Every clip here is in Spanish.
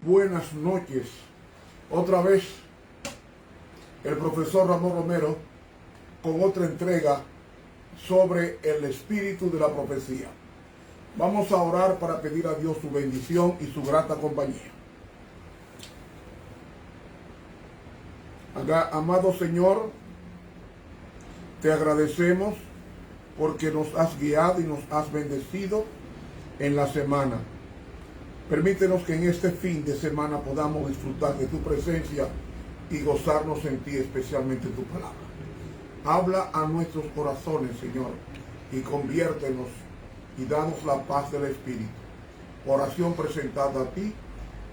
Buenas noches. Otra vez el profesor Ramón Romero con otra entrega sobre el espíritu de la profecía. Vamos a orar para pedir a Dios su bendición y su grata compañía. Amado Señor, te agradecemos porque nos has guiado y nos has bendecido en la semana. Permítenos que en este fin de semana podamos disfrutar de tu presencia y gozarnos en ti, especialmente en tu palabra. Habla a nuestros corazones, Señor, y conviértenos y danos la paz del Espíritu. Oración presentada a ti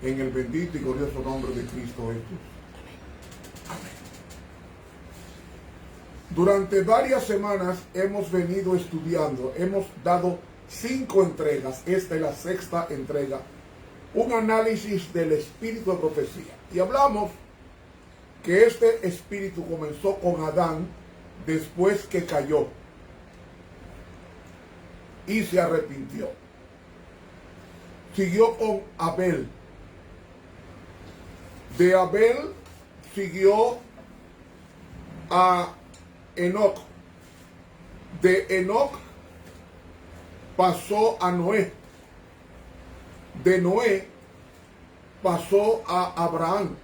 en el bendito y glorioso nombre de Cristo Jesús. Amén. Durante varias semanas hemos venido estudiando, hemos dado 5 entregas, esta es la 6ª entrega, un análisis del espíritu de profecía. Y hablamos que este espíritu comenzó con Adán después que cayó y se arrepintió. Siguió con Abel. De Abel siguió a Enoc. De Enoc pasó a Noé. De Noé pasó a Abraham.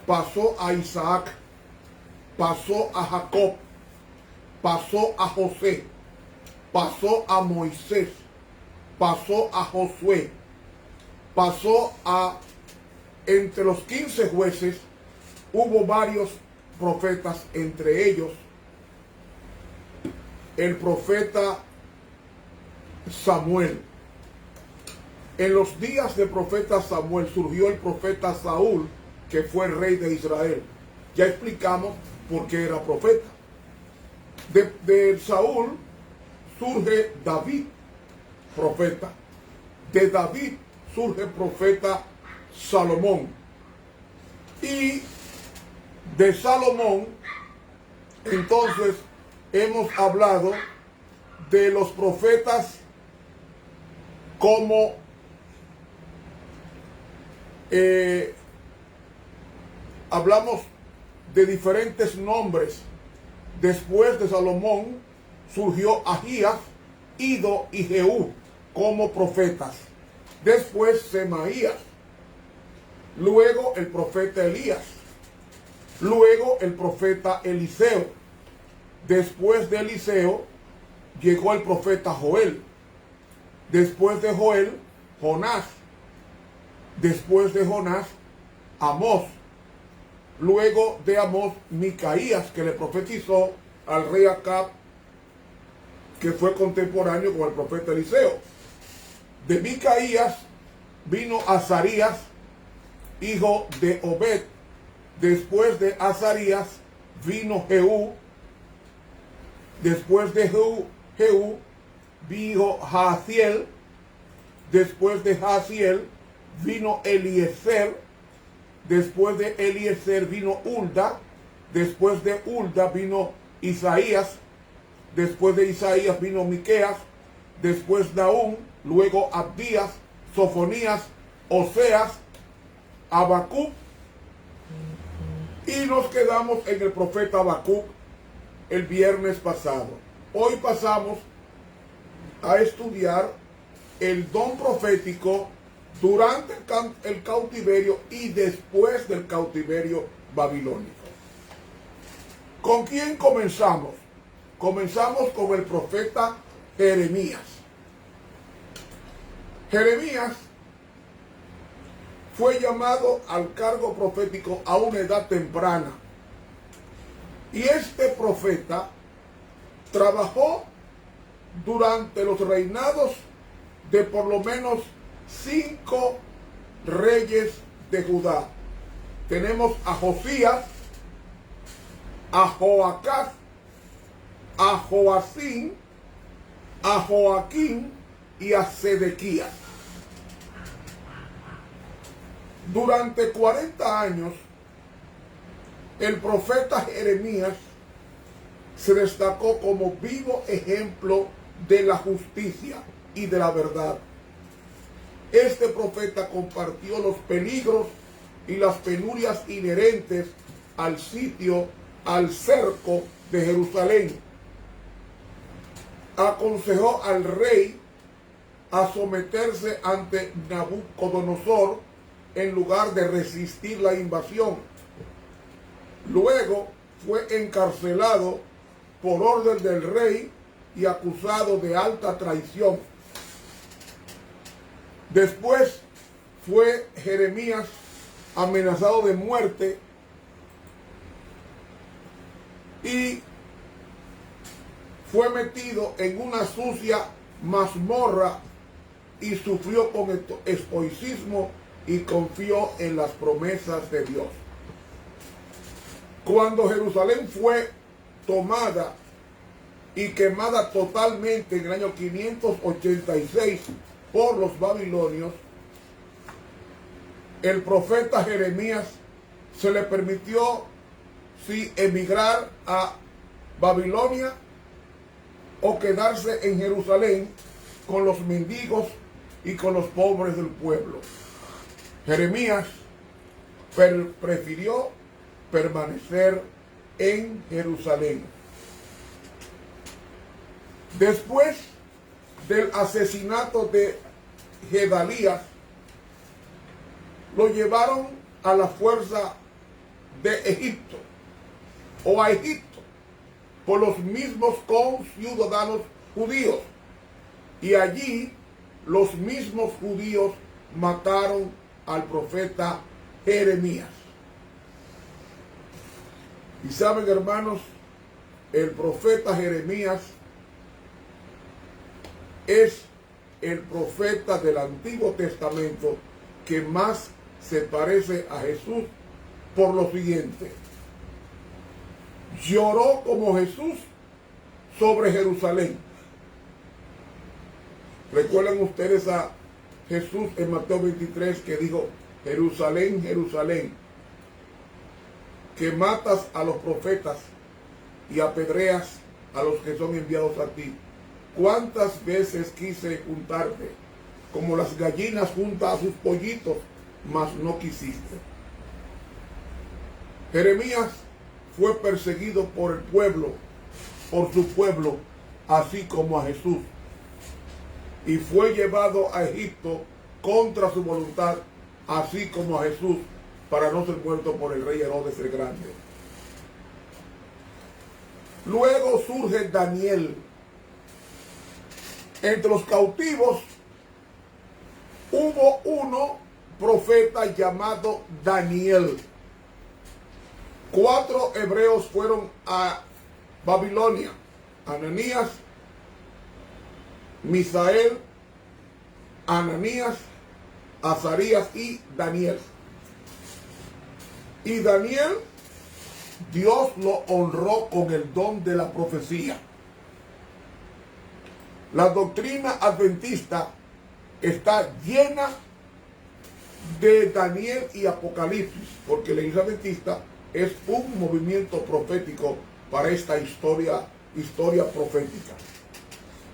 Pasó a Isaac. Pasó a Jacob. Pasó a José. Pasó a Moisés. Pasó a Josué. Pasó a... Entre los 15 jueces hubo varios profetas, entre ellos el profeta Samuel. En los días del profeta Samuel surgió el profeta Saúl, que fue el rey de Israel. Ya explicamos por qué era profeta. De Saúl surge David, profeta. De David surge el profeta Salomón. Y de Salomón, entonces, hemos hablado de los profetas como hablamos de diferentes nombres. Después de Salomón surgió Ahías, Ido y Jehú como profetas. Después Semaías. Luego el profeta Elías. Luego el profeta Eliseo. Después de Eliseo llegó el profeta Joel. Después de Joel, Jonás. Después de Jonás, Amós. Luego de Amós, Micaías, que le profetizó al rey Acab, que fue contemporáneo con el profeta Eliseo. De Micaías vino Azarías, hijo de Obed. Después de Azarías vino Jehú. Después de Jehú vino Jaasiel. Después de Jaasiel vino Eliezer. Después de Eliezer vino Hulda. Después de Hulda vino Isaías. Después de Isaías vino Miqueas. Después Nahum. Luego Abdías, Sofonías, Oseas, Habacuc. Y nos quedamos en el profeta Habacuc el viernes pasado. Hoy pasamos a estudiar el don profético durante el cautiverio y después del cautiverio babilónico. ¿Con quién comenzamos? Comenzamos con el profeta Jeremías. Jeremías fue llamado al cargo profético a una edad temprana. Y este profeta trabajó durante los reinados de por lo menos 5 reyes de Judá. Tenemos a Josías, a Joacaz, a Joacín, a Joaquín y a Sedequías. Durante 40 años, el profeta Jeremías se destacó como vivo ejemplo de la justicia y de la verdad. este profeta compartió los peligros y las penurias inherentes al sitio, al cerco de Jerusalén. Aconsejó al rey a someterse ante Nabucodonosor en lugar de resistir la invasión. Luego fue encarcelado por orden del rey y acusado de alta traición. Después fue Jeremías amenazado de muerte y fue metido en una sucia mazmorra y sufrió con estoicismo y confió en las promesas de Dios. Cuando Jerusalén fue tomada y quemada totalmente en el año 586 por los babilonios, el profeta Jeremías se le permitió emigrar a Babilonia o quedarse en Jerusalén con los mendigos y con los pobres del pueblo. Jeremías prefirió permanecer en Jerusalén. Después del asesinato de Gedalías, lo llevaron a la fuerza de Egipto o a Egipto por los mismos conciudadanos judíos, y allí los mismos judíos mataron al profeta Jeremías. Y saben, hermanos, el profeta Jeremías es el profeta del Antiguo Testamento que más se parece a Jesús por lo siguiente: lloró como Jesús sobre Jerusalén. ¿Recuerdan ustedes a Jesús en Mateo 23 que dijo: Jerusalén, Jerusalén, que matas a los profetas y apedreas a los que son enviados a ti? ¿Cuántas veces quise juntarte como las gallinas juntan a sus pollitos, mas no quisiste? Jeremías fue perseguido por el pueblo, por su pueblo, así como a Jesús, y fue llevado a Egipto contra su voluntad, así como a Jesús, para no ser muerto por el rey Herodes el Grande. Luego surge Daniel. Entre los cautivos hubo uno profeta llamado Daniel. 4 hebreos fueron a Babilonia: Ananías, Misael, Ananías, Azarías y Daniel. Y Daniel, Dios lo honró con el don de la profecía. La doctrina adventista está llena de Daniel y Apocalipsis, porque la iglesia adventista es un movimiento profético para esta historia profética.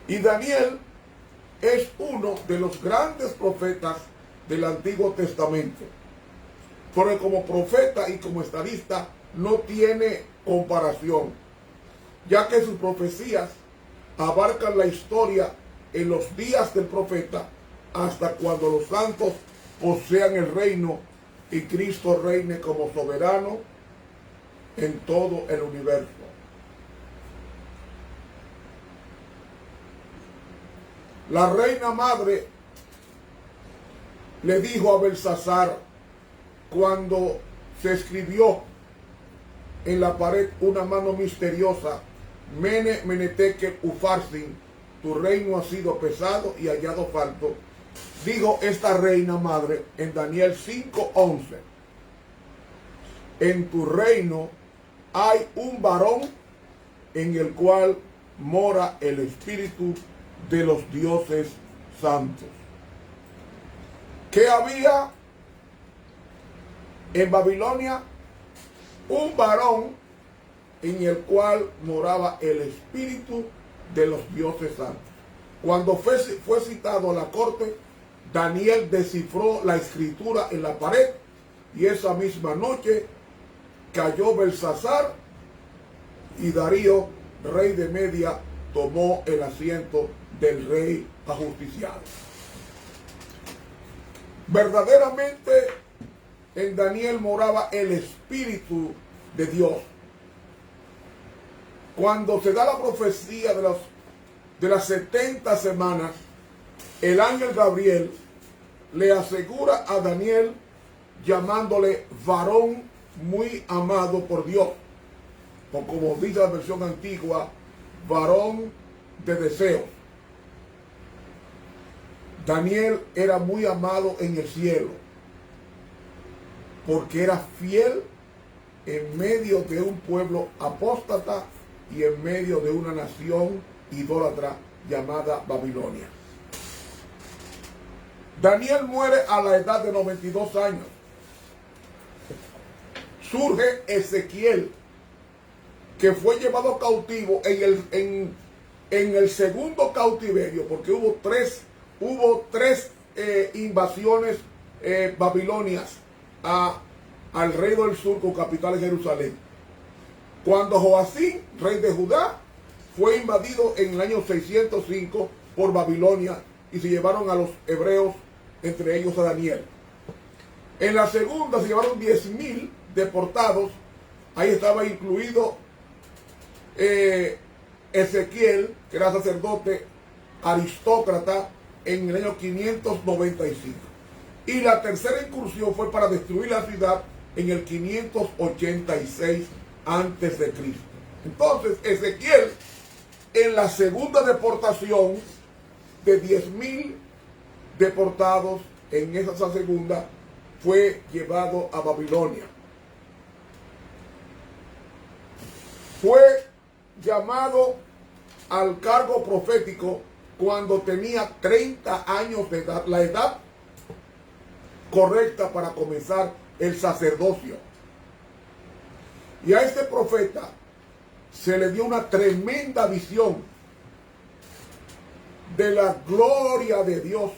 Y Daniel es uno de los grandes profetas del Antiguo Testamento, porque como profeta y como estadista no tiene comparación, ya que sus profecías abarcan la historia en los días del profeta hasta cuando los santos posean el reino y Cristo reine como soberano en todo el universo. La reina madre le dijo a Belsasar, cuando se escribió en la pared una mano misteriosa: Mene, Mene, Tekel, Ufarsin, tu reino ha sido pesado y hallado falto. Dijo esta reina madre en Daniel 5:11: en tu reino hay un varón en el cual mora el espíritu de los dioses santos. ¿Qué había en Babilonia? Un varón en el cual moraba el espíritu de los dioses santos. Cuando fue citado a la corte, Daniel descifró la escritura en la pared y esa misma noche cayó Belsasar y Darío, rey de Media, tomó el asiento del rey ajusticiado. Verdaderamente en Daniel moraba el Espíritu de Dios. Cuando se da la profecía de las 70 semanas, el ángel Gabriel le asegura a Daniel, llamándole varón muy amado por Dios, o como dice la versión antigua, varón de deseos. Daniel era muy amado en el cielo, porque era fiel en medio de un pueblo apóstata y en medio de una nación idólatra llamada Babilonia. Daniel muere a la edad de 92 años. Surge Ezequiel, que fue llevado cautivo en el segundo cautiverio, porque hubo tres invasiones babilonias al reino del sur con capital en Jerusalén. Cuando Joacim, rey de Judá, fue invadido en el año 605 por Babilonia y se llevaron a los hebreos, entre ellos a Daniel. En la segunda se llevaron 10,000 deportados. Ahí estaba incluido Ezequiel, que era sacerdote aristócrata, en el año 595. Y la tercera incursión fue para destruir la ciudad en el 586 antes de Cristo. Entonces Ezequiel, en la segunda deportación de 10,000 deportados, en esa segunda fue llevado a Babilonia. Fue llamado al cargo profético cuando tenía 30 años de edad, la edad correcta para comenzar el sacerdocio. Y a este profeta se le dio una tremenda visión de la gloria de Dios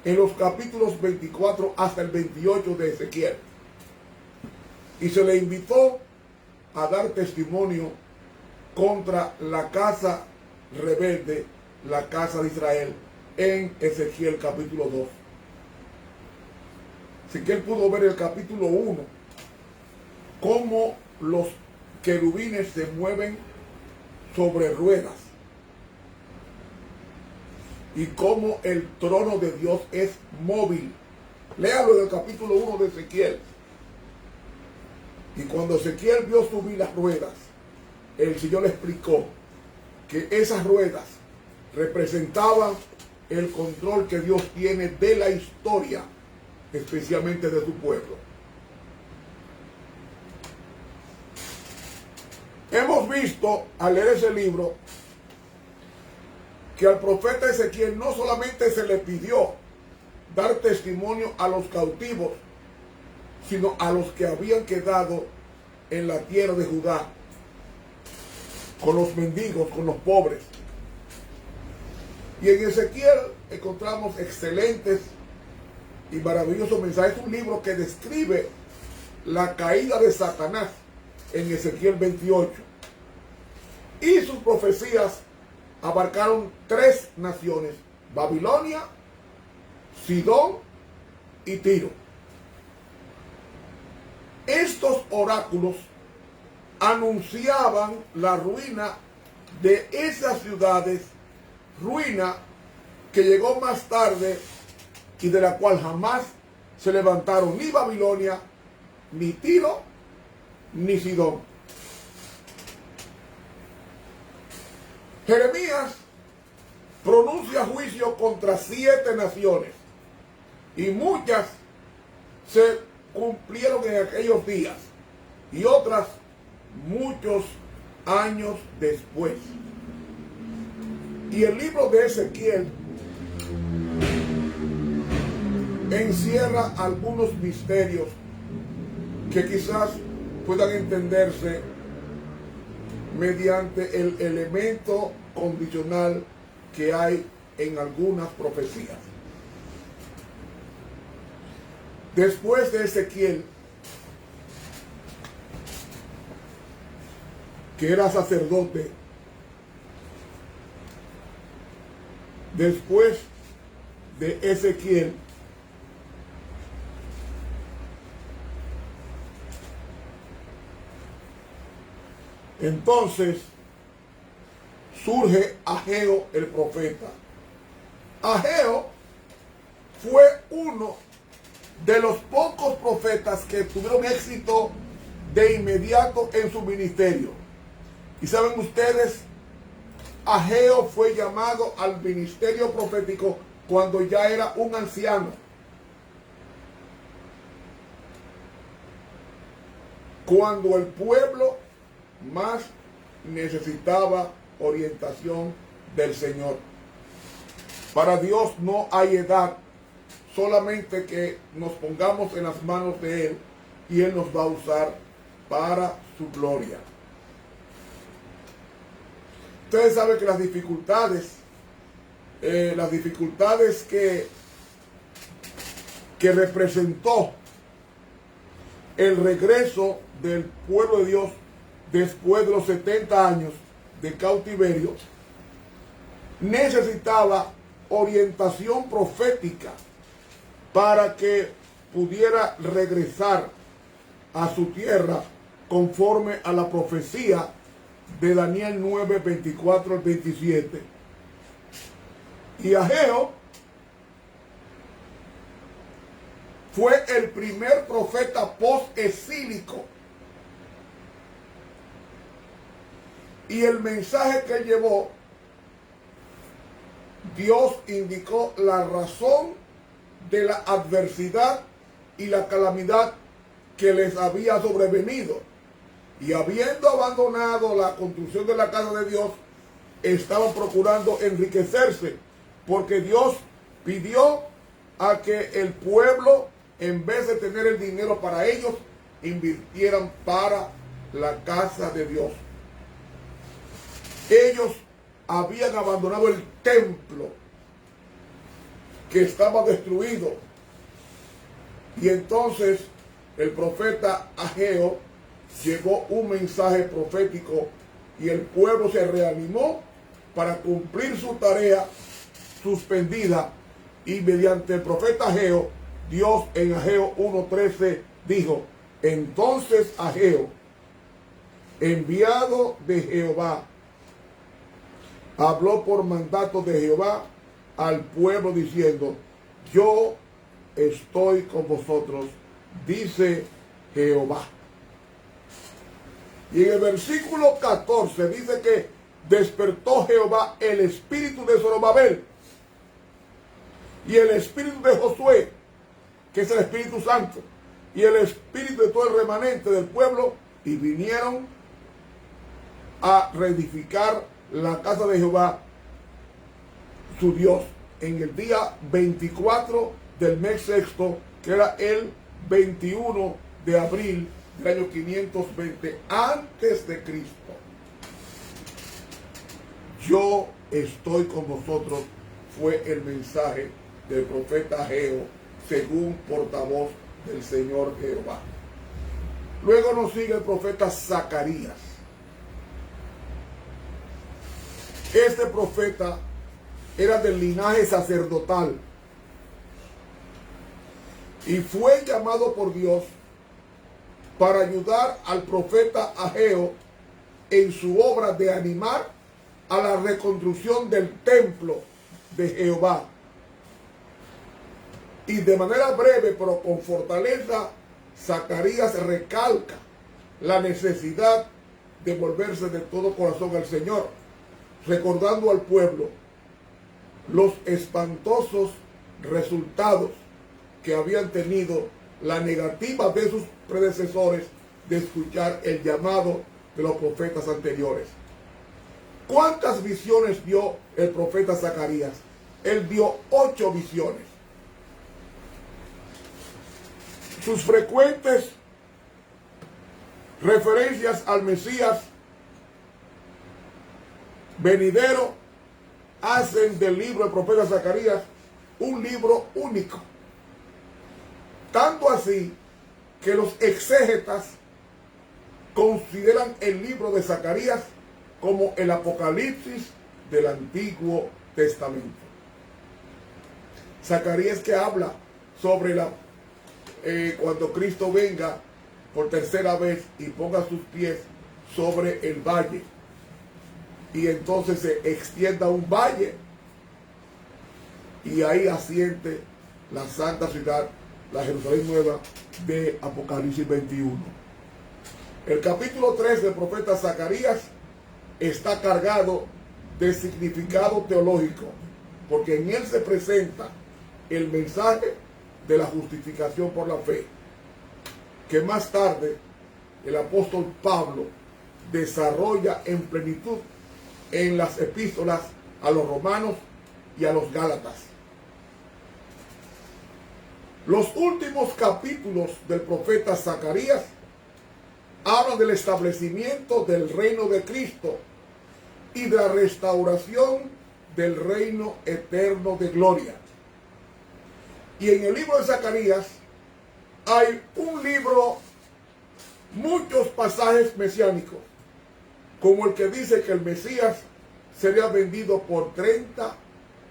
en los capítulos 24 hasta el 28 de Ezequiel. Y se le invitó a dar testimonio contra la casa rebelde, la casa de Israel, en Ezequiel capítulo 2. Ezequiel pudo ver el capítulo 1, cómo los querubines se mueven sobre ruedas y cómo el trono de Dios es móvil. Léalo en el capítulo 1 de Ezequiel. Y cuando Ezequiel vio subir las ruedas, el Señor le explicó que esas ruedas representaban el control que Dios tiene de la historia, especialmente de su pueblo. Hemos visto al leer ese libro que al profeta Ezequiel no solamente se le pidió dar testimonio a los cautivos, sino a los que habían quedado en la tierra de Judá, con los mendigos, con los pobres. Y en Ezequiel encontramos excelentes y maravillosos mensajes. Es un libro que describe la caída de Satanás en Ezequiel 28. Y sus profecías abarcaron 3 naciones: Babilonia, Sidón y Tiro. Estos oráculos anunciaban la ruina de esas ciudades, ruina que llegó más tarde y de la cual jamás se levantaron ni Babilonia, ni Tiro, ni Sidón. Jeremías pronuncia juicio contra 7 naciones y muchas se cumplieron en aquellos días y otras muchos años después. Y el libro de Ezequiel encierra algunos misterios que quizás puedan entenderse mediante el elemento condicional que hay en algunas profecías. Después de Ezequiel, que era sacerdote, después de Ezequiel, entonces surge Ageo el profeta. Ageo fue uno de los pocos profetas que tuvieron éxito de inmediato en su ministerio. Y saben ustedes, Ageo fue llamado al ministerio profético cuando ya era un anciano. Cuando el pueblo más necesitaba orientación del Señor. Para Dios no hay edad, solamente que nos pongamos en las manos de Él y Él nos va a usar para su gloria. Ustedes saben que las dificultades que representó el regreso del pueblo de Dios después de los 70 años de cautiverio, necesitaba orientación profética para que pudiera regresar a su tierra conforme a la profecía de Daniel 9, 24 al 27. Y Ageo fue el primer profeta post-exílico. Y el mensaje que llevó, Dios indicó la razón de la adversidad y la calamidad que les había sobrevenido. Y habiendo abandonado la construcción de la casa de Dios, estaban procurando enriquecerse, porque Dios pidió a que el pueblo, en vez de tener el dinero para ellos, invirtieran para la casa de Dios. Ellos habían abandonado el templo que estaba destruido. Y entonces el profeta Ageo llevó un mensaje profético y el pueblo se reanimó para cumplir su tarea suspendida. Y mediante el profeta Ageo, Dios en Ageo 1:13 dijo: entonces Ageo, enviado de Jehová, habló por mandato de Jehová al pueblo diciendo: yo estoy con vosotros, dice Jehová. Y en el versículo 14 dice que despertó Jehová el espíritu de Zorobabel y el espíritu de Josué, que es el Espíritu Santo, y el espíritu de todo el remanente del pueblo, y vinieron a reedificar la casa de Jehová, su Dios, en el día 24 del mes sexto, que era el 21 de abril del año 520 antes de Cristo. Yo estoy con vosotros fue el mensaje del profeta Ageo, según portavoz del Señor Jehová. Luego nos sigue el profeta Zacarías. Este profeta era del linaje sacerdotal y fue llamado por Dios para ayudar al profeta Ageo en su obra de animar a la reconstrucción del templo de Jehová. Y de manera breve, pero con fortaleza, Zacarías recalca la necesidad de volverse de todo corazón al Señor, recordando al pueblo los espantosos resultados que habían tenido la negativa de sus predecesores de escuchar el llamado de los profetas anteriores. ¿Cuántas visiones dio el profeta Zacarías? Él dio 8 visiones. Sus frecuentes referencias al Mesías venidero hacen del libro del profeta Zacarías un libro único. Tanto así que los exégetas consideran el libro de Zacarías como el Apocalipsis del Antiguo Testamento. Zacarías que habla sobre cuando Cristo venga por tercera vez y ponga sus pies sobre el valle, y entonces se extienda un valle y ahí asiente la santa ciudad, la Jerusalén nueva de Apocalipsis 21. El capítulo 3 del profeta Zacarías está cargado de significado teológico, porque en él se presenta el mensaje de la justificación por la fe, que más tarde el apóstol Pablo desarrolla en plenitud en las epístolas a los romanos y a los gálatas. Los últimos capítulos del profeta Zacarías hablan del establecimiento del reino de Cristo y de la restauración del reino eterno de gloria. Y en el libro de Zacarías hay muchos pasajes mesiánicos, como el que dice que el Mesías sería vendido por 30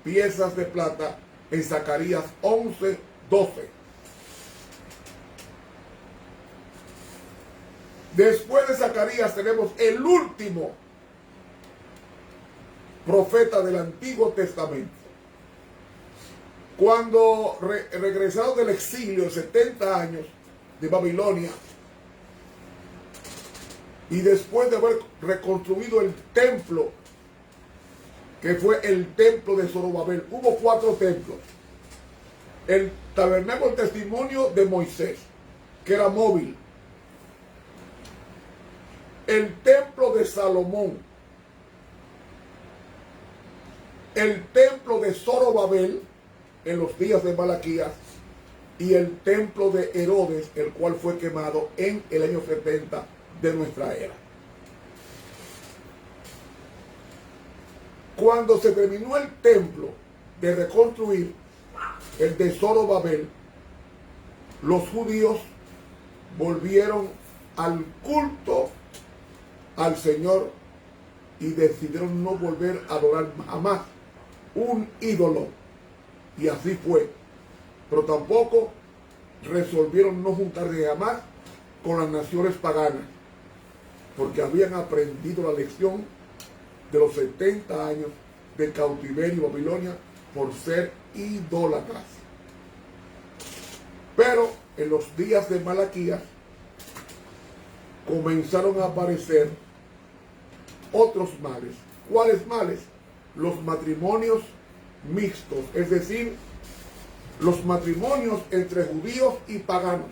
piezas de plata en Zacarías 11:12. Después de Zacarías tenemos el último profeta del Antiguo Testamento. Cuando regresaron del exilio, 70 años de Babilonia, y después de haber reconstruido el templo, que fue el templo de Zorobabel, hubo 4 templos. El tabernáculo del testimonio de Moisés, que era móvil. El templo de Salomón. El templo de Zorobabel en los días de Malaquías, y el templo de Herodes, el cual fue quemado en el año 70 de nuestra era. Cuando se terminó el templo de reconstruir, el de Zorobabel, los judíos volvieron al culto al Señor y decidieron no volver a adorar jamás un ídolo. Y así fue. Pero tampoco resolvieron no juntarse jamás con las naciones paganas, porque habían aprendido la lección de los 70 años de cautiverio en Babilonia por ser idólatras. Pero en los días de Malaquías comenzaron a aparecer otros males. ¿Cuáles males? Los matrimonios mixtos, es decir, los matrimonios entre judíos y paganos.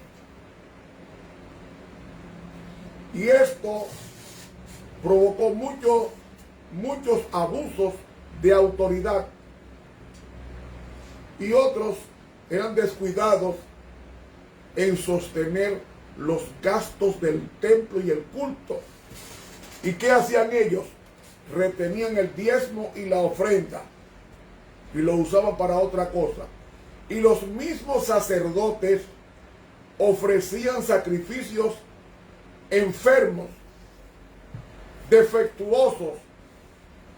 Y esto provocó muchos abusos de autoridad, y otros eran descuidados en sostener los gastos del templo y el culto. ¿Y qué hacían ellos? Retenían el diezmo y la ofrenda y lo usaban para otra cosa. Y los mismos sacerdotes ofrecían sacrificios enfermos, defectuosos,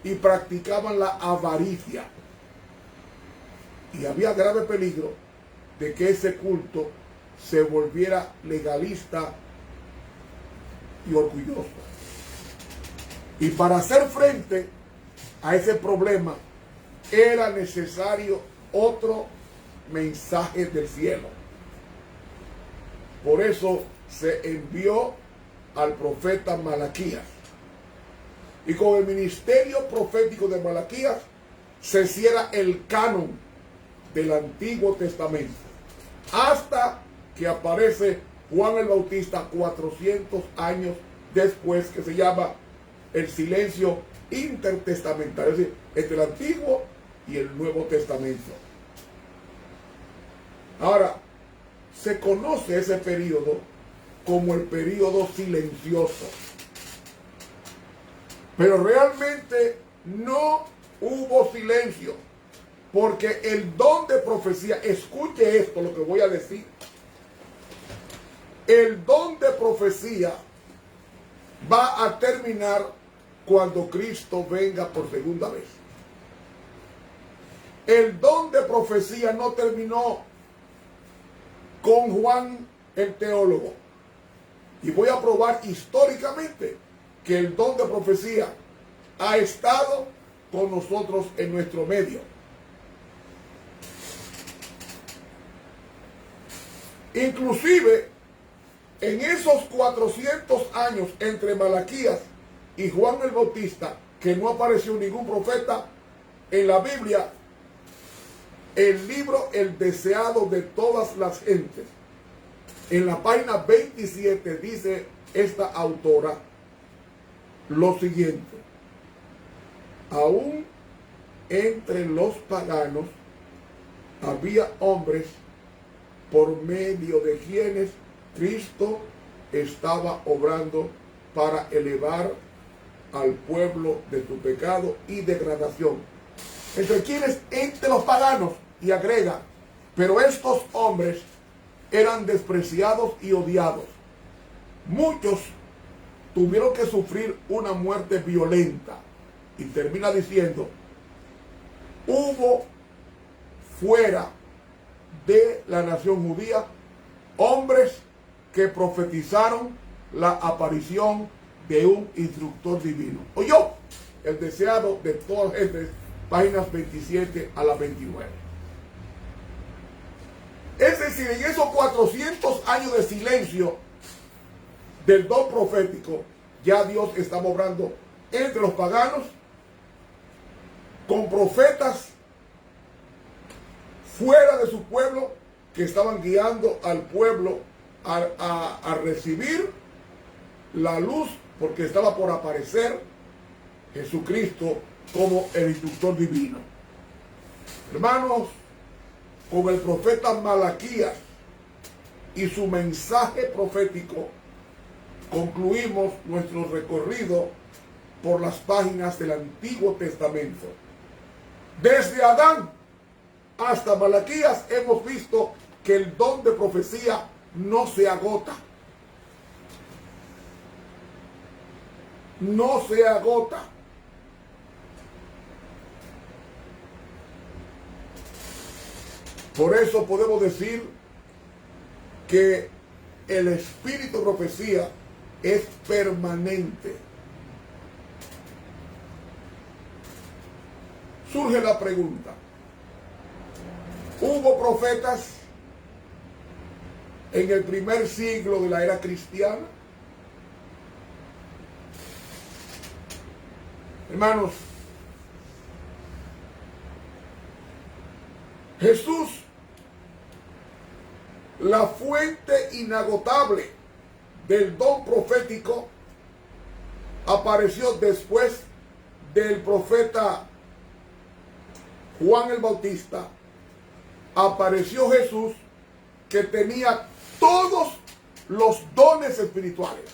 y practicaban la avaricia. Y había grave peligro de que ese culto se volviera legalista y orgulloso. Y para hacer frente a ese problema era necesario otro mensaje del cielo. Por eso se envió al profeta Malaquías. Y con el ministerio profético de Malaquías se cierra el canon del Antiguo Testamento, hasta que aparece Juan el Bautista 400 años después, que se llama el silencio intertestamentario, es decir, entre el Antiguo y el Nuevo Testamento. Ahora, se conoce ese periodo como el periodo silencioso, pero realmente no hubo silencio, porque el don de profecía, escuche esto, lo que voy a decir, el don de profecía va a terminar cuando Cristo venga por segunda vez. El don de profecía no terminó con Juan el teólogo. Y voy a probar históricamente que el don de profecía ha estado con nosotros en nuestro medio. Inclusive, en esos 400 años entre Malaquías y Juan el Bautista, que no apareció ningún profeta en la Biblia, el libro El deseado de todas las gentes, en la página 27 dice esta autora lo siguiente: aún entre los paganos había hombres por medio de quienes Cristo estaba obrando para elevar al pueblo de su pecado y degradación. ¿Entre quienes? Entre los paganos. Y agrega, pero estos hombres eran despreciados y odiados. Muchos tuvieron que sufrir una muerte violenta. Y termina diciendo, hubo fuera de la nación judía hombres que profetizaron la aparición de un instructor divino. Oyó, el deseado de todas las gentes, páginas 27 a la 29. Es decir, en esos 400 años de silencio del don profético, ya Dios estaba obrando entre los paganos con profetas fuera de su pueblo que estaban guiando al pueblo a recibir la luz, porque estaba por aparecer Jesucristo como el instructor divino. Hermanos, con el profeta Malaquías y su mensaje profético concluimos nuestro recorrido por las páginas del Antiguo Testamento. Desde Adán hasta Malaquías hemos visto que el don de profecía no se agota. No se agota. Por eso podemos decir que el espíritu de profecía es permanente. Surge la pregunta: ¿hubo profetas en el primer siglo de la era cristiana? Hermanos, Jesús, la fuente inagotable del don profético, apareció después del profeta Juan el Bautista. Apareció Jesús, que tenía todos los dones espirituales: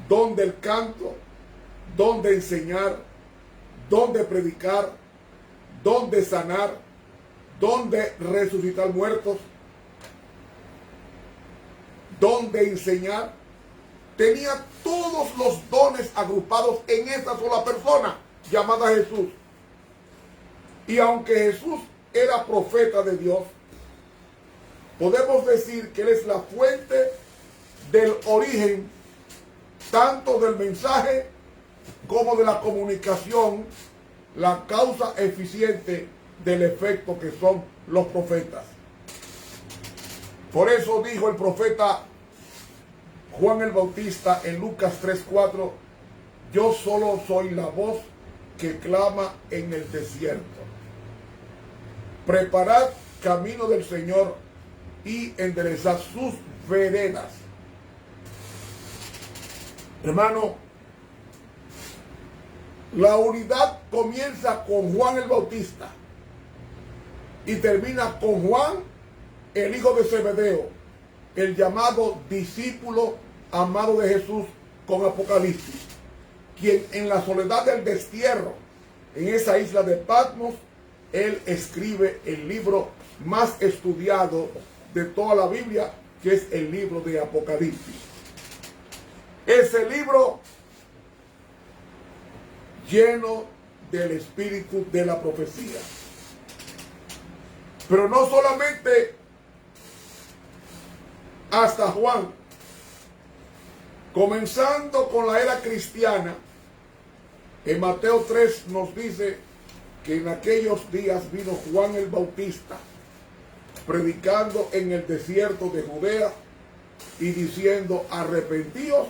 don del canto, don de enseñar, don de predicar, don de sanar, don de resucitar muertos, don de enseñar. Tenía todos los dones agrupados en esta sola persona llamada Jesús. Y aunque Jesús era profeta de Dios, podemos decir que Él es la fuente del origen, tanto del mensaje como de la comunicación, la causa eficiente del efecto que son los profetas. Por eso dijo el profeta Juan el Bautista en Lucas 3:4: yo solo soy la voz que clama en el desierto. Preparad camino del Señor y enderezad sus veredas. Hermano, la unidad comienza con Juan el Bautista y termina con Juan, el hijo de Zebedeo, el llamado discípulo amado de Jesús con Apocalipsis, quien en la soledad del destierro, en esa isla de Patmos, él escribe el libro más estudiado de toda la Biblia, que es el libro de Apocalipsis. Ese libro lleno del espíritu de la profecía. Pero no solamente hasta Juan, comenzando con la era cristiana, en Mateo 3 nos dice que en aquellos días vino Juan el Bautista, predicando en el desierto de Judea y diciendo: arrepentíos,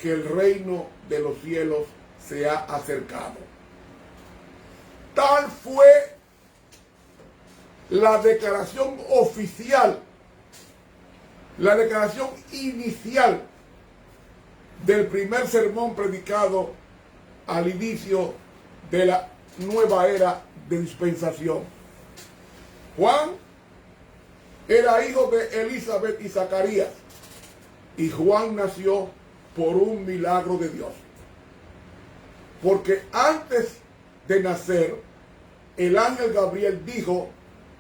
que el reino de los cielos se ha acercado. Tal fue la declaración oficial, la declaración inicial del primer sermón predicado al inicio de la nueva era de dispensación. Juan era hijo de Elizabeth y Zacarías, y Juan nació por un milagro de Dios. Porque antes de nacer, el ángel Gabriel dijo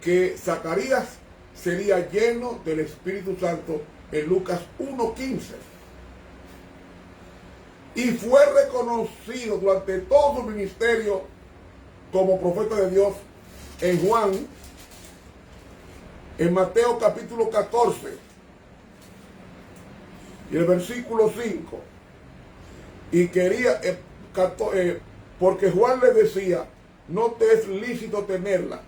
que Zacarías sería lleno del Espíritu Santo en Lucas 1:15. Y fue reconocido durante todo su ministerio como profeta de Dios en Juan, en Mateo capítulo 14 y el versículo 5. Y quería, porque Juan le decía: no te es lícito tenerla,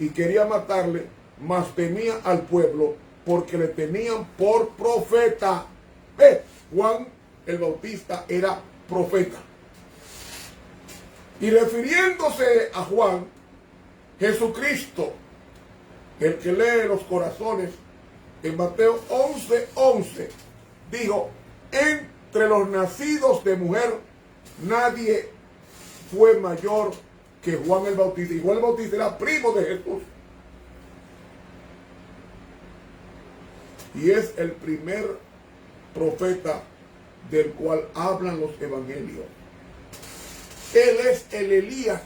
y quería matarle, mas temía al pueblo, porque le tenían por profeta. Juan el Bautista era profeta. Y refiriéndose a Juan, Jesucristo, el que lee los corazones, en Mateo 11:11, dijo: entre los nacidos de mujer, nadie fue mayor que Juan el Bautista. Y Juan el Bautista era primo de Jesús. Y es el primer profeta del cual hablan los evangelios. Él es el Elías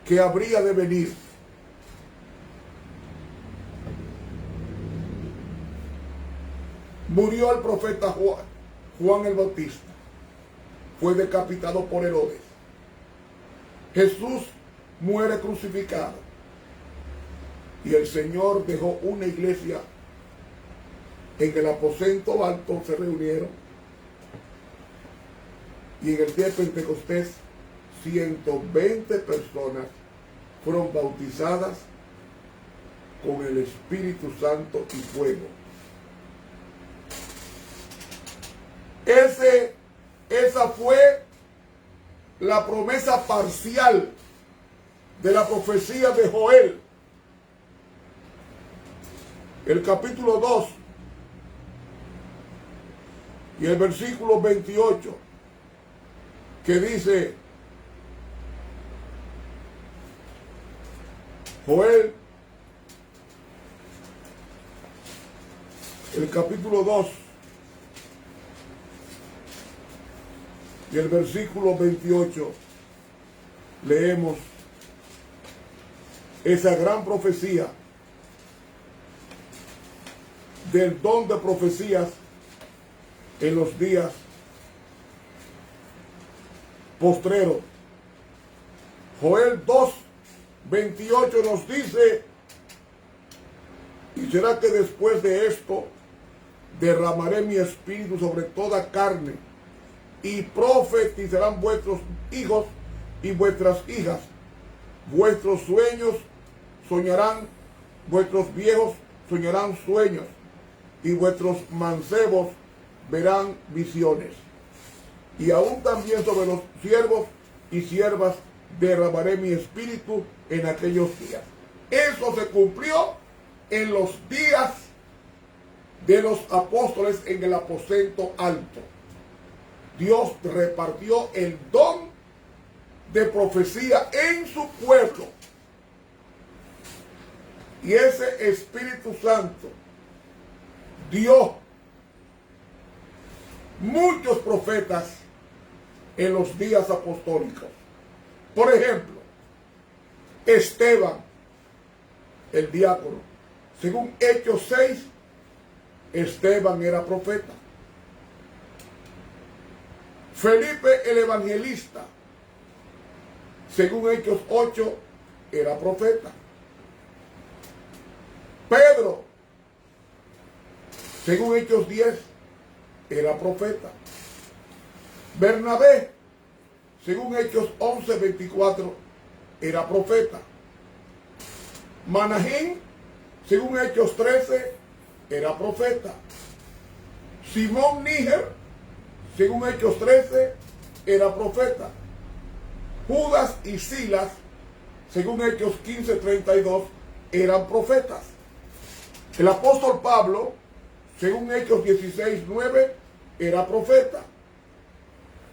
que habría de venir. Murió el profeta Juan el Bautista. Fue decapitado por Herodes. Jesús muere crucificado. Y el Señor dejó una iglesia. En el aposento alto se reunieron. Y en el día de Pentecostés, 120 personas fueron bautizadas con el Espíritu Santo y fuego. Esa fue la promesa parcial de la profecía de Joel. El capítulo 2 y el versículo 28, que dice: Joel, el capítulo 2 y el versículo 28, leemos esa gran profecía del don de profecías en los días postreros. Joel 2:28 nos dice: y será que después de esto derramaré mi espíritu sobre toda carne, y profetizarán vuestros hijos y vuestras hijas, vuestros sueños soñarán, vuestros viejos soñarán sueños, y vuestros mancebos verán visiones. Y aún también sobre los siervos y siervas derramaré mi espíritu en aquellos días. Eso se cumplió en los días de los apóstoles en el aposento alto. Dios repartió el don de profecía en su pueblo. Y ese Espíritu Santo dio muchos profetas en los días apostólicos. Por ejemplo, Esteban, el diácono, según Hechos 6, Esteban era profeta. Felipe el evangelista, según Hechos 8, era profeta. Pedro, según Hechos 10, era profeta. Bernabé, según Hechos 11:24, era profeta. Manajín, según Hechos 13, era profeta. Simón Níger, según Hechos 13, era profeta. Judas y Silas, según Hechos 15:32, eran profetas. El apóstol Pablo, según Hechos 16:9, era profeta.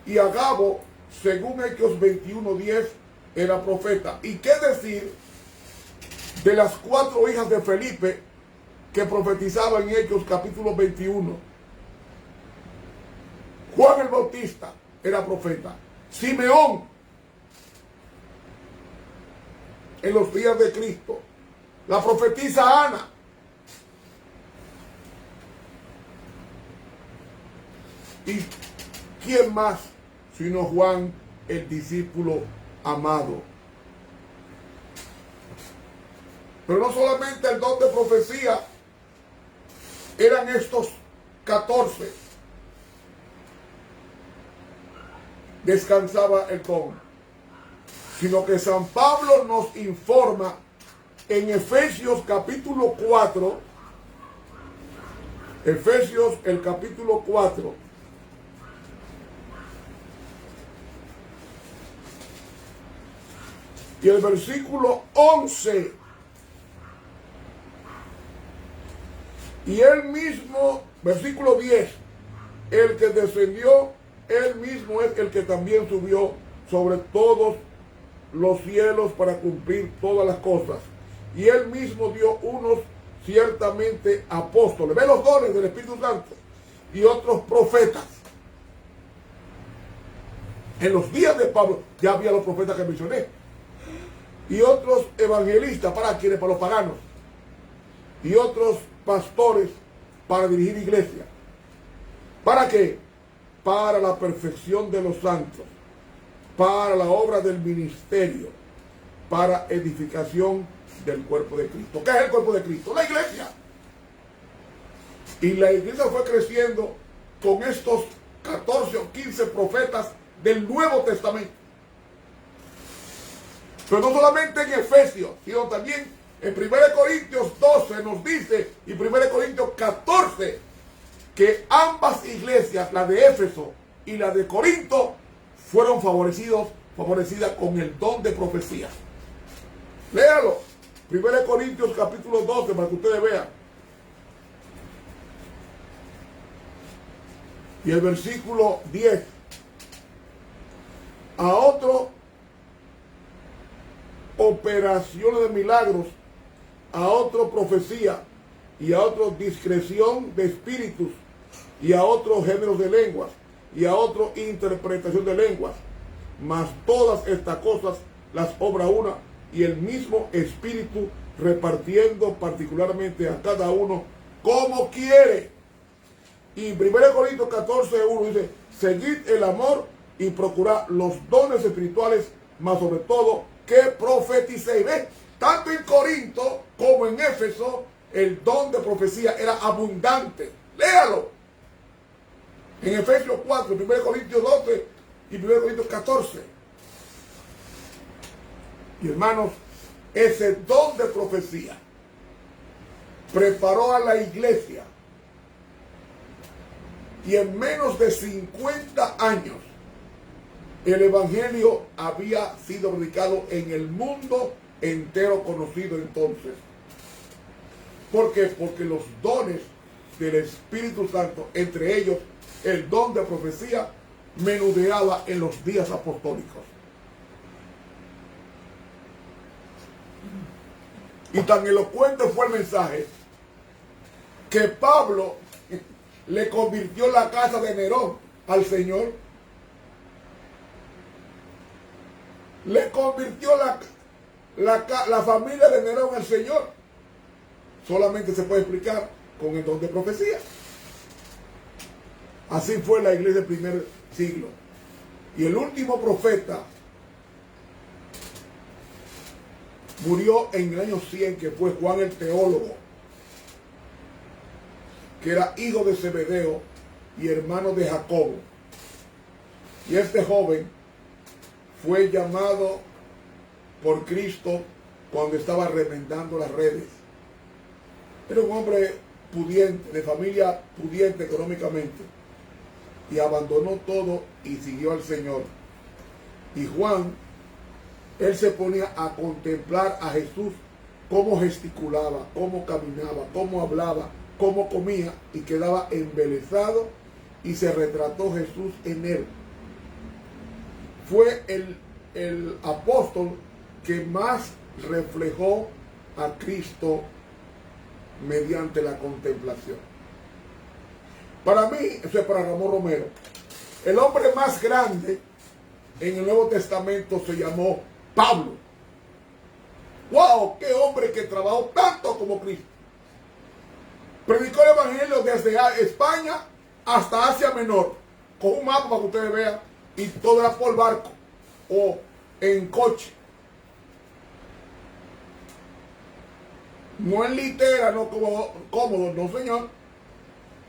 Y Agabo, según Hechos 21:10, era profeta. ¿Y qué decir de las 4 hijas de Felipe que profetizaban en Hechos capítulo 21? Juan el Bautista era profeta. Simeón, en los días de Cristo. La profetisa Ana. ¿Y quién más sino Juan, el discípulo amado? Pero no solamente el don de profecía eran estos 14. Descansaba el don, sino que San Pablo nos informa en Efesios capítulo 4, Efesios el capítulo 4, y el versículo 11, y él mismo, versículo 10, el que descendió, él mismo es el que también subió sobre todos los cielos para cumplir todas las cosas. Y él mismo dio unos ciertamente apóstoles, ve los dones del Espíritu Santo, y otros profetas. En los días de Pablo ya había los profetas que mencioné. Y otros evangelistas, ¿para quiénes? Para los paganos. Y otros pastores para dirigir iglesias. ¿Para qué? Para la perfección de los santos, para la obra del ministerio, para edificación del cuerpo de Cristo. ¿Qué es el cuerpo de Cristo? La iglesia. Y la iglesia fue creciendo con estos 14 o 15 profetas del Nuevo Testamento. Pero no solamente en Efesios, sino también en 1 Corintios 12 nos dice, y 1 Corintios 14, que ambas iglesias, la de Éfeso y la de Corinto, fueron favorecidas con el don de profecía. Léalo, 1 Corintios capítulo 12, para que ustedes vean. Y el versículo 10. A otro, operaciones de milagros, a otro profecía, y a otro discreción de espíritus, y a otro géneros de lenguas, y a otro interpretación de lenguas. Mas todas estas cosas las obra una y el mismo Espíritu, repartiendo particularmente a cada uno como quiere. Y 1 Corintios 14:1 dice, seguid el amor y procurad los dones espirituales, mas sobre todo que profeticéis. ¿Ves? Tanto en Corinto como en Éfeso el don de profecía era abundante. Léalo. En Efesios 4, 1 Corintios 12 y 1 Corintios 14. Y hermanos, ese don de profecía preparó a la iglesia, y en menos de 50 años el evangelio había sido predicado en el mundo entero conocido entonces. ¿Por qué? Porque los dones del Espíritu Santo, entre ellos el don de profecía, menudeaba en los días apostólicos. Y tan elocuente fue el mensaje que Pablo le convirtió la casa de Nerón al Señor. Le convirtió la familia de Nerón al Señor. Solamente se puede explicar con el don de profecía. Así fue la iglesia del primer siglo. Y el último profeta murió en el año 100, que fue Juan el teólogo, que era hijo de Zebedeo y hermano de Jacobo. Y este joven fue llamado por Cristo cuando estaba remendando las redes. Era un hombre pudiente, de familia pudiente económicamente, y abandonó todo y siguió al Señor. Y Juan, él se ponía a contemplar a Jesús, cómo gesticulaba, cómo caminaba, cómo hablaba, cómo comía, y quedaba embelesado, y se retrató Jesús en él. Fue el apóstol que más reflejó a Cristo mediante la contemplación. Para mí, eso es para Ramón Romero, el hombre más grande en el Nuevo Testamento se llamó Pablo. ¡Wow! ¡Qué hombre que trabajó tanto como Cristo! Predicó el Evangelio desde España hasta Asia Menor, con un mapa para que ustedes vean, y todo era por barco o en coche. No en litera, no como cómodo, no, señor.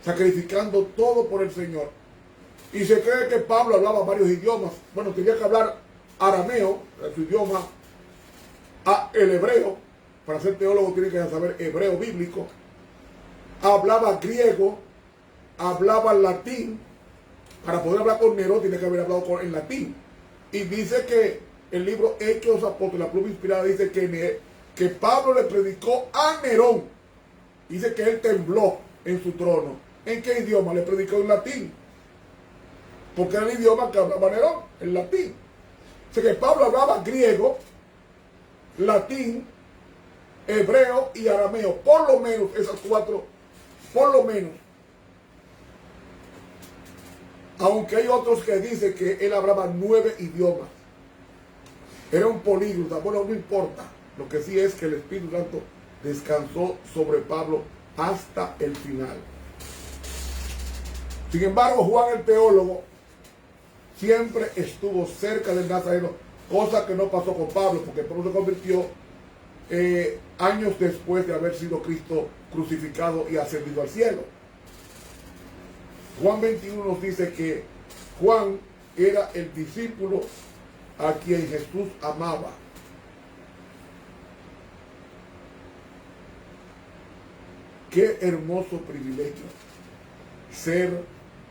Sacrificando todo por el Señor. Y se cree que Pablo hablaba varios idiomas. Bueno, tenía que hablar arameo, su idioma, el hebreo. Para ser teólogo tiene que saber hebreo bíblico. Hablaba griego, hablaba latín. Para poder hablar con Nerón tiene que haber hablado en latín. Y dice que el libro Hechos de los Apóstoles, la pluma inspirada, dice que Pablo le predicó a Nerón. Dice que él tembló en su trono. ¿En qué idioma? Le predicó en latín. Porque era el idioma que hablaba Nerón, el latín. Dice que Pablo hablaba griego, latín, hebreo y arameo. Por lo menos esas cuatro, por lo menos. Aunque hay otros que dicen que él hablaba 9 idiomas. Era un políglota. Bueno, no importa. Lo que sí es que el Espíritu Santo descansó sobre Pablo hasta el final. Sin embargo, Juan el teólogo siempre estuvo cerca del Nazareno, cosa que no pasó con Pablo, porque Pablo se convirtió años después de haber sido Cristo crucificado y ascendido al cielo. Juan 21 nos dice que Juan era el discípulo a quien Jesús amaba. Qué hermoso privilegio ser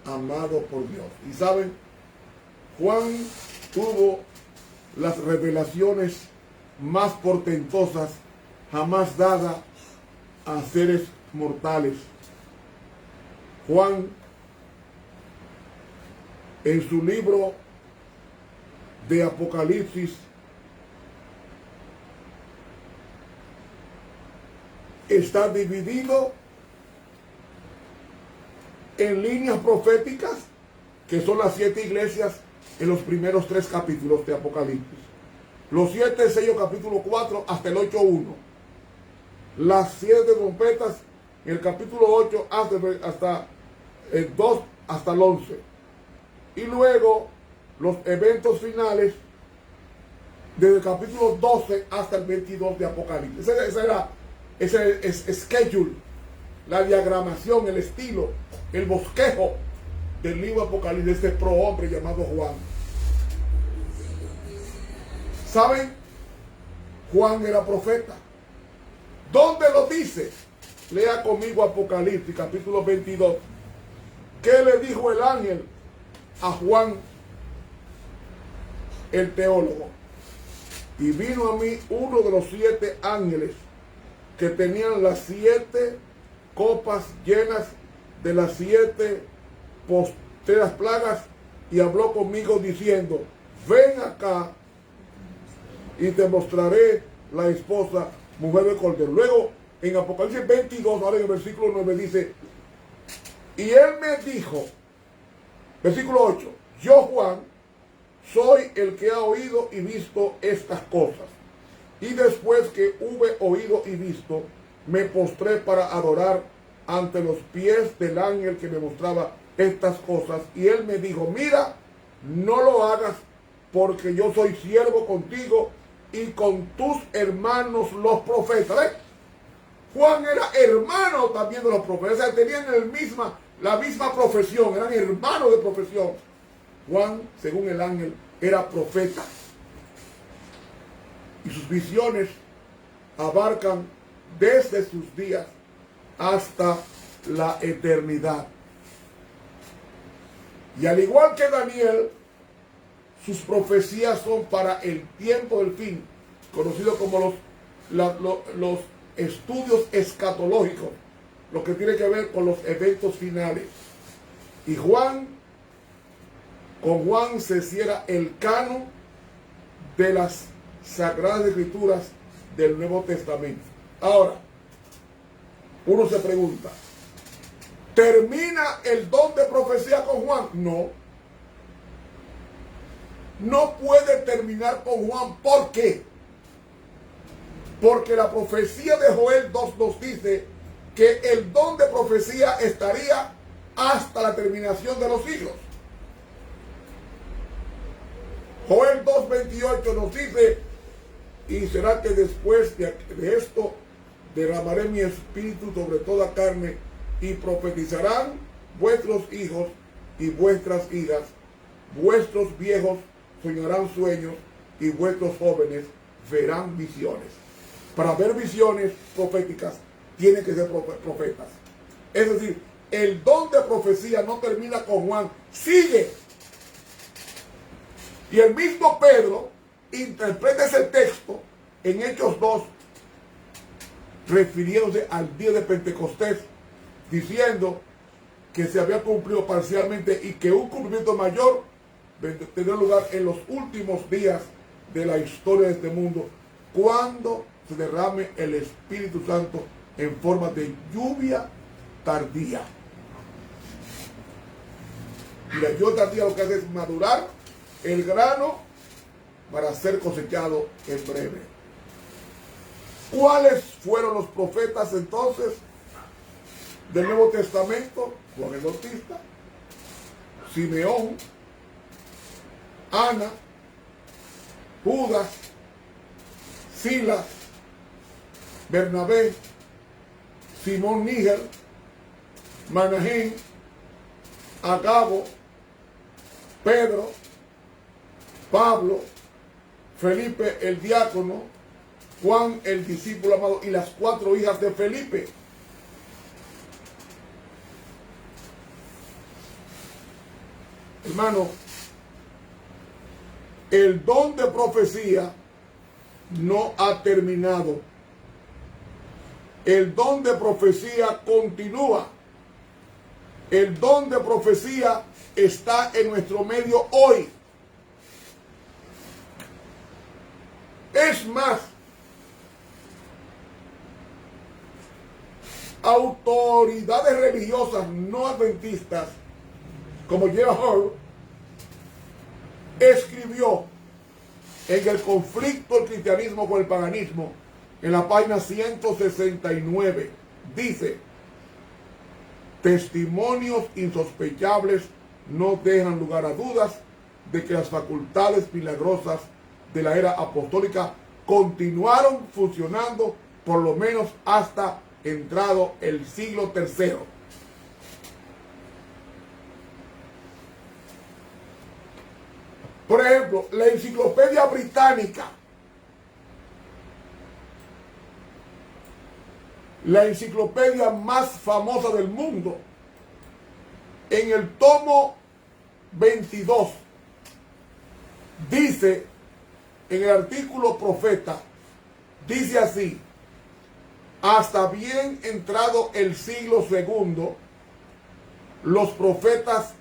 amado por Dios. Y saben, Juan tuvo las revelaciones más portentosas jamás dadas a seres mortales. Juan, en su libro de Apocalipsis, está dividido en líneas proféticas, que son las 7 iglesias en los primeros 3 capítulos de Apocalipsis. Los 7 sellos, capítulo 4 hasta el 8.1. Las 7 trompetas en el capítulo 8 hasta el 2 hasta el 11. Y luego los eventos finales desde el capítulo 12 hasta el 22 de Apocalipsis. Ese era ese schedule, la diagramación, el estilo, el bosquejo del libro Apocalipsis de este prohombre llamado Juan. ¿Saben? Juan era profeta. ¿Dónde lo dice? Lea conmigo Apocalipsis, capítulo 22. ¿Qué le dijo el ángel a Juan, el teólogo? Y vino a mí uno de los 7 ángeles que tenían las 7 copas llenas de las 7 postreras plagas, y habló conmigo diciendo: ven acá y te mostraré la esposa, mujer del Cordero. Luego en Apocalipsis 22, ahora en el versículo 9 dice: y él me dijo, versículo 8, yo Juan soy el que ha oído y visto estas cosas. Y después que hube oído y visto, me postré para adorar ante los pies del ángel que me mostraba estas cosas, y él me dijo, mira, no lo hagas, porque yo soy siervo contigo y con tus hermanos los profetas. ¿Ves? Juan era hermano también de los profetas, o sea, tenían la misma profesión, eran hermanos de profesión. Juan, según el ángel, era profeta. Y sus visiones abarcan desde sus días hasta la eternidad. Y al igual que Daniel, sus profecías son para el tiempo del fin, conocido como los estudios escatológicos, lo que tiene que ver con los eventos finales. Y con Juan se cierra el canon de las Sagradas Escrituras del Nuevo Testamento. Ahora, uno se pregunta, ¿termina el don de profecía con Juan? No. No puede terminar con Juan. ¿Por qué? Porque la profecía de Joel 2 nos dice que el don de profecía estaría hasta la terminación de los siglos. Joel 2:28 nos dice, y será que después de esto derramaré mi espíritu sobre toda carne, y profetizarán vuestros hijos y vuestras hijas, vuestros viejos soñarán sueños, y vuestros jóvenes verán visiones. Para ver visiones proféticas tienen que ser profetas. Es decir, el don de profecía no termina con Juan, sigue. Y el mismo Pedro interpreta ese texto en Hechos 2, refiriéndose al día de Pentecostés, diciendo que se había cumplido parcialmente y que un cumplimiento mayor tendrá lugar en los últimos días de la historia de este mundo, cuando se derrame el Espíritu Santo en forma de lluvia tardía. Y la lluvia tardía lo que hace es madurar el grano para ser cosechado en breve. ¿Cuáles fueron los profetas entonces del Nuevo Testamento? Juan el Bautista, Simeón, Ana, Judas, Silas, Bernabé, Simón Níger, Manahem, Agabo, Pedro, Pablo, Felipe el diácono, Juan el discípulo amado y las 4 hijas de Felipe. Hermano, el don de profecía no ha terminado. El don de profecía continúa. El don de profecía está en nuestro medio hoy. Es más, autoridades religiosas no adventistas, como J. Hall, escribió en El conflicto del cristianismo con el paganismo, en la página 169, dice: testimonios insospechables no dejan lugar a dudas de que las facultades milagrosas de la era apostólica continuaron funcionando por lo menos hasta entrado el siglo III. Por ejemplo, la Enciclopedia Británica, la enciclopedia más famosa del mundo, en el tomo 22, dice, en el artículo profeta, dice así: hasta bien entrado el siglo II, los profetas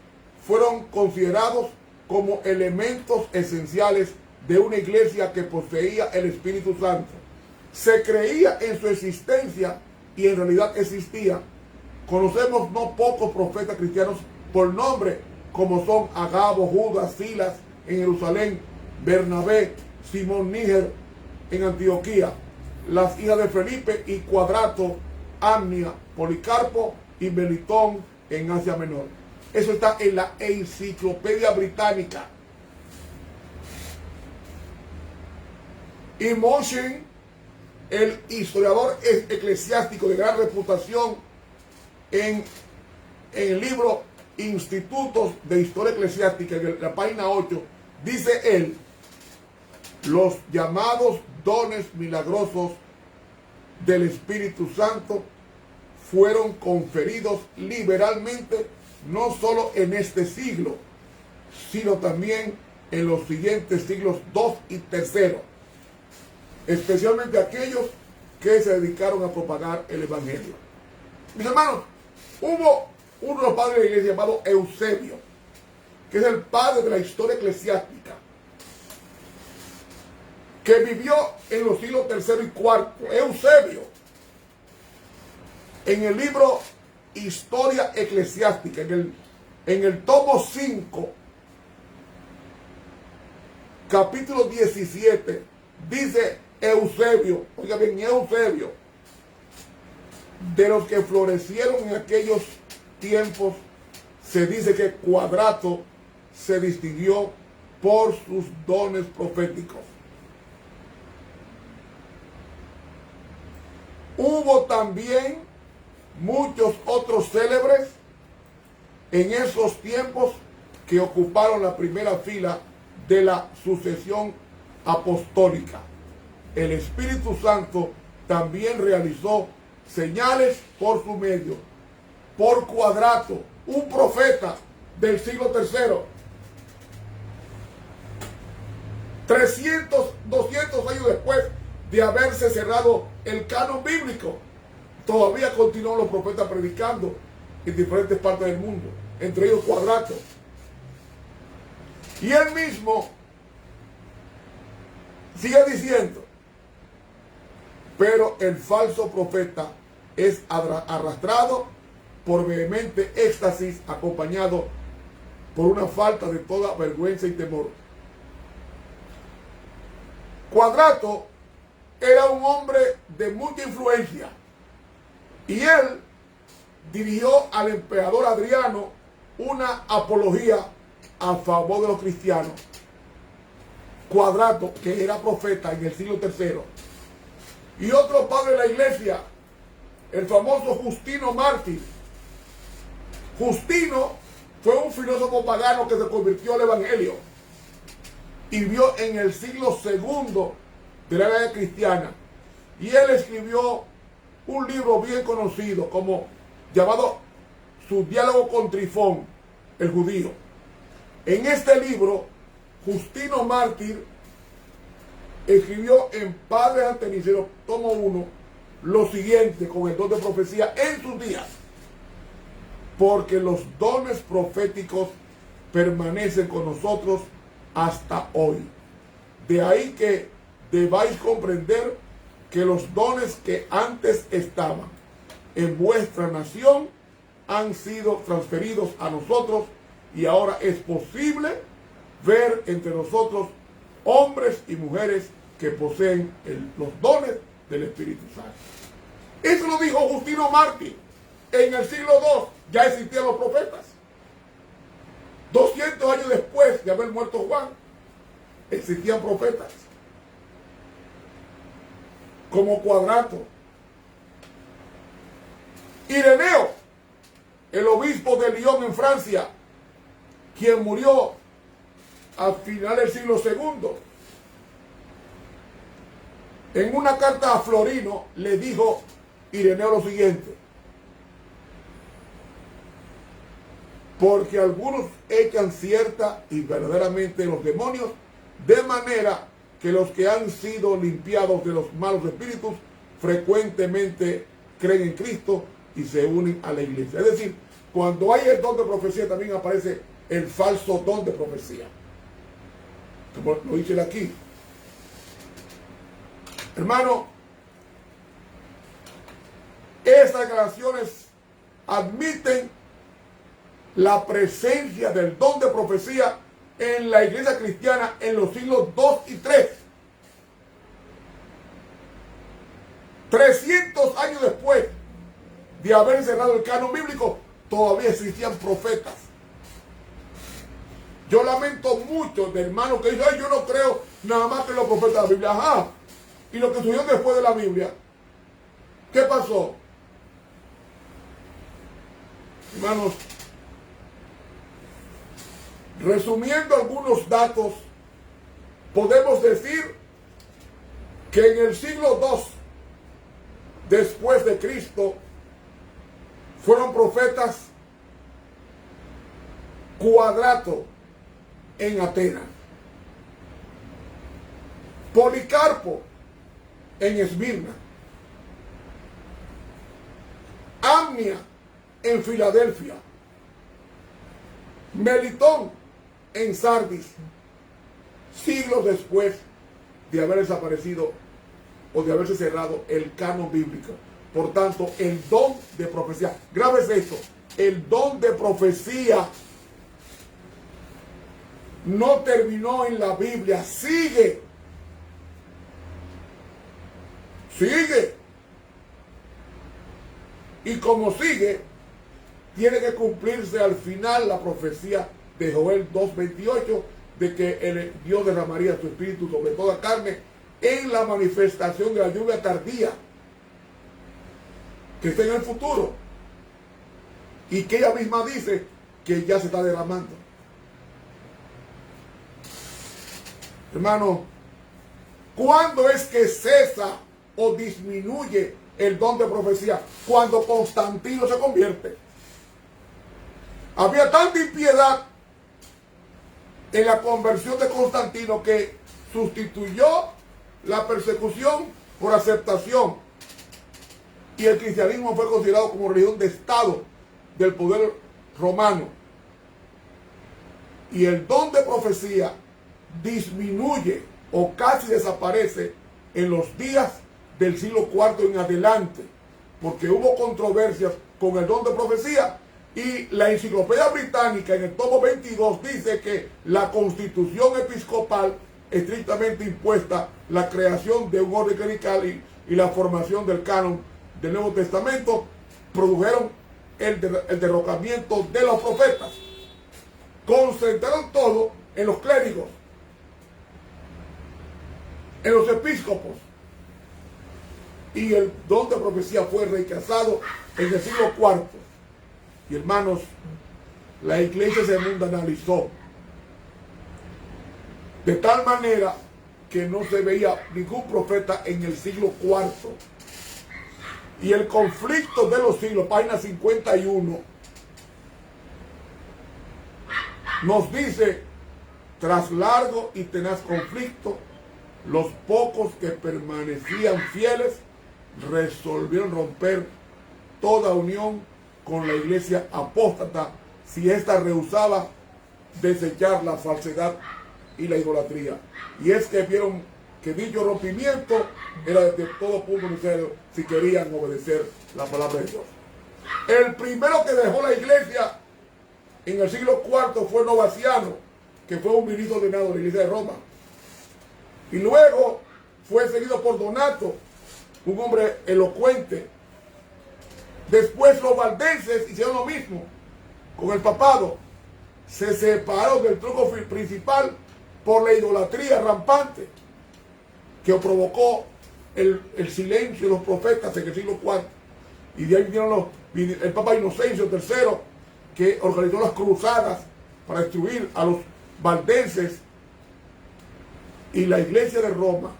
fueron considerados como elementos esenciales de una iglesia que poseía el Espíritu Santo. Se creía en su existencia y en realidad existía. Conocemos no pocos profetas cristianos por nombre, como son Agabo, Judas, Silas en Jerusalén, Bernabé, Simón Níger en Antioquía, las hijas de Felipe y Cuadrato, Amnia, Policarpo y Melitón en Asia Menor. Eso está en la Enciclopedia Británica. Y Moshe, el historiador eclesiástico de gran reputación, en el libro Institutos de Historia Eclesiástica, en la página 8, dice él: los llamados dones milagrosos del Espíritu Santo fueron conferidos liberalmente no solo en este siglo, sino también en los siguientes siglos 2 y 3, especialmente aquellos que se dedicaron a propagar el Evangelio. Mis hermanos, hubo uno de los padres de la iglesia llamado Eusebio, que es el padre de la historia eclesiástica, que vivió en los siglos III y IV. Eusebio, en el libro Historia Eclesiástica, en el tomo 5, capítulo 17, dice Eusebio, oiga bien, Eusebio, de los que florecieron en aquellos tiempos, se dice que Cuadrato se distinguió por sus dones proféticos. Hubo también muchos otros célebres en esos tiempos que ocuparon la primera fila de la sucesión apostólica. El Espíritu Santo también realizó señales por su medio. Por Cuadrato, un profeta del siglo III, 200 años después de haberse cerrado el canon bíblico, todavía continúan los profetas predicando en diferentes partes del mundo, entre ellos Cuadrato. Y él mismo sigue diciendo: pero el falso profeta es arrastrado por vehemente éxtasis, acompañado por una falta de toda vergüenza y temor. Cuadrato era un hombre de mucha influencia, y él dirigió al emperador Adriano una apología a favor de los cristianos. Cuadrato, que era profeta en el siglo III. Y otro padre de la iglesia, el famoso Justino Mártir. Justino fue un filósofo pagano que se convirtió al evangelio y vivió en el siglo II de la era cristiana. Y él escribió un libro bien conocido llamado Su diálogo con Trifón, el judío. En este libro, Justino Mártir escribió en Padres Anteníceros, tomo 1, lo siguiente con el don de profecía en sus días: porque los dones proféticos permanecen con nosotros hasta hoy. De ahí que debáis comprender que los dones que antes estaban en vuestra nación han sido transferidos a nosotros, y ahora es posible ver entre nosotros hombres y mujeres que poseen los dones del Espíritu Santo. Eso lo dijo Justino Mártir. En el siglo II ya existían los profetas. 200 años después de haber muerto Juan, existían profetas como Cuadrato. Ireneo, el obispo de Lyon en Francia, quien murió al final del siglo II, en una carta a Florino le dijo Ireneo lo siguiente: porque algunos echan cierta y verdaderamente los demonios, de manera que los que han sido limpiados de los malos espíritus frecuentemente creen en Cristo y se unen a la iglesia. Es decir, cuando hay el don de profecía, también aparece el falso don de profecía, como lo dice aquí. Hermano, estas declaraciones admiten la presencia del don de profecía en la iglesia cristiana en los siglos II y III. 300 años después de haber cerrado el canon bíblico, todavía existían profetas. Yo lamento mucho de hermanos que dicen, ay, yo no creo nada más que los profetas de la Biblia. Ajá. Y lo que sucedió después de la Biblia, ¿qué pasó? Hermanos, resumiendo algunos datos, podemos decir que en el siglo II después de Cristo fueron profetas Cuadrato en Atenas, Policarpo en Esmirna, Amnia en Filadelfia, Melitón en Sardis, siglos después de haber desaparecido o de haberse cerrado el canon bíblico. Por tanto, el don de profecía, grábese esto, el don de profecía no terminó en la Biblia, sigue. Y como sigue, tiene que cumplirse al final la profecía de Joel 2:28 de que el Dios derramaría su espíritu sobre toda carne en la manifestación de la lluvia tardía que está en el futuro, y que ella misma dice que ya se está derramando. Hermano, ¿cuándo es que cesa o disminuye el don de profecía? Cuando Constantino se convierte. Había tanta impiedad en la conversión de Constantino que sustituyó la persecución por aceptación, y el cristianismo fue considerado como religión de Estado del poder romano, y el don de profecía disminuye o casi desaparece en los días del siglo IV en adelante, porque hubo controversias con el don de profecía. Y la Enciclopedia Británica en el tomo 22 dice que la constitución episcopal estrictamente impuesta, la creación de un orden clerical y la formación del canon del Nuevo Testamento produjeron el derrocamiento de los profetas. Concentraron todo en los clérigos, en los episcopos, y el don de profecía fue rechazado en el siglo IV. Y hermanos, la iglesia se mundanalizó de tal manera que no se veía ningún profeta en el siglo IV. Y el conflicto de los siglos, página 51, nos dice: tras largo y tenaz conflicto, los pocos que permanecían fieles resolvieron romper toda unión con la iglesia apóstata si ésta rehusaba desechar la falsedad y la idolatría. Y es que vieron que dicho rompimiento era de todo punto necesario si querían obedecer la palabra de Dios. El primero que dejó la iglesia en el siglo IV fue Novaciano, que fue un ministro ordenado de la iglesia de Roma. Y luego fue seguido por Donato, un hombre elocuente. Después los valdenses hicieron lo mismo con el papado. Se separaron del tronco principal por la idolatría rampante que provocó el silencio de los profetas en el siglo IV. Y de ahí vinieron el Papa Inocencio III, que organizó las cruzadas para destruir a los valdenses. Y la iglesia de Roma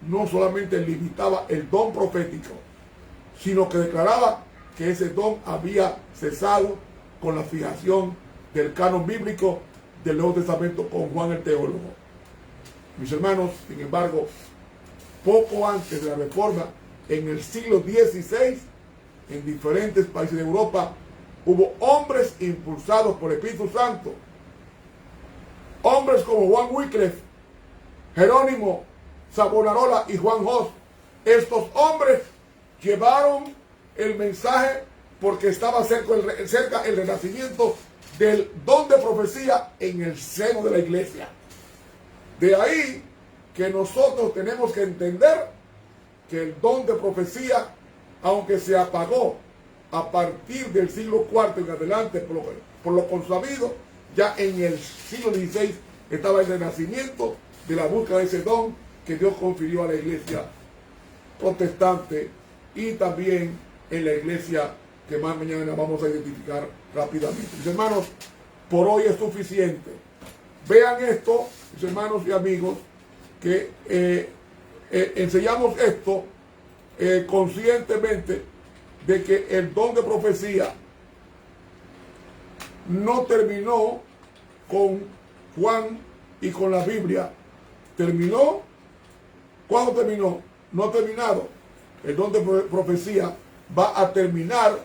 no solamente limitaba el don profético, sino que declaraba que ese don había cesado con la fijación del canon bíblico del Nuevo Testamento con Juan el Teólogo. Mis hermanos, sin embargo, poco antes de la Reforma, en el siglo XVI, en diferentes países de Europa, hubo hombres impulsados por el Espíritu Santo. Hombres como Juan Wycliffe, Jerónimo, Savonarola y Juan Hus. Estos hombres llevaron el mensaje porque estaba cerca el renacimiento del don de profecía en el seno de la iglesia. De ahí que nosotros tenemos que entender que el don de profecía, aunque se apagó a partir del siglo IV en adelante, por lo consabido, ya en el siglo XVI estaba el renacimiento de la búsqueda de ese don que Dios confirió a la iglesia protestante y también en la iglesia que más mañana vamos a identificar rápidamente. Mis hermanos, por hoy es suficiente. Vean esto, mis hermanos y amigos, que enseñamos esto conscientemente de que el don de profecía no terminó con Juan y con la Biblia. Terminó. ¿Cuándo terminó? No ha terminado. El don de profecía va a terminar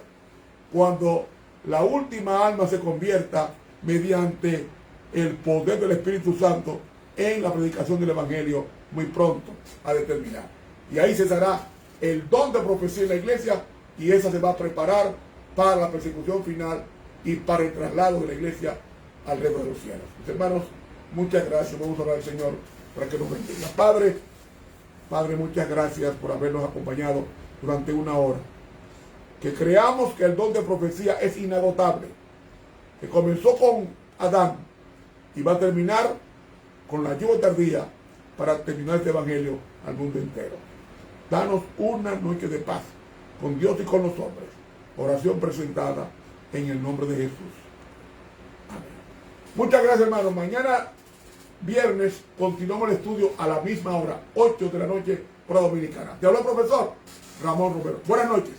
cuando la última alma se convierta mediante el poder del Espíritu Santo en la predicación del Evangelio, muy pronto a determinar. Y ahí cesará el don de profecía en la iglesia y esa se va a preparar para la persecución final y para el traslado de la iglesia al reino de los cielos. Mis hermanos, muchas gracias. Vamos a orar al Señor para que nos bendiga. Padre, muchas gracias por habernos acompañado durante una hora. Que creamos que el don de profecía es inagotable, que comenzó con Adán y va a terminar con la lluvia tardía para terminar este evangelio al mundo entero. Danos una noche de paz con Dios y con los hombres. Oración presentada en el nombre de Jesús. Amén. Muchas gracias, hermanos. Mañana viernes continuamos el estudio a la misma hora, 8 de la noche, hora dominicana. Te habló el profesor Ramón Romero. Buenas noches.